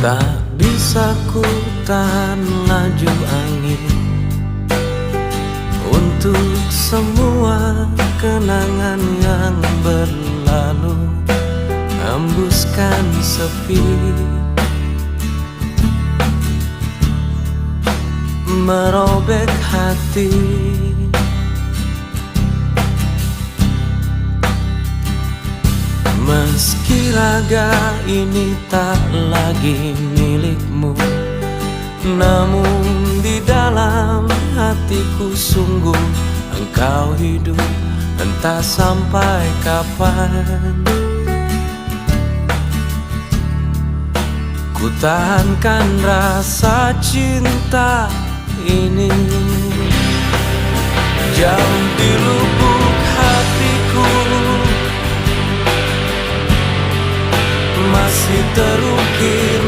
Tak bisa ku tahan laju angin untuk semua kenangan yang berlalu, hembuskan sepi, merobek hati. Meski raga ini tak lagi milikmu, namun di dalam hatiku sungguh engkau hidup, entah sampai kapan. Ku tahankan rasa cinta ini jauh di lubuk hatiku, masih terukir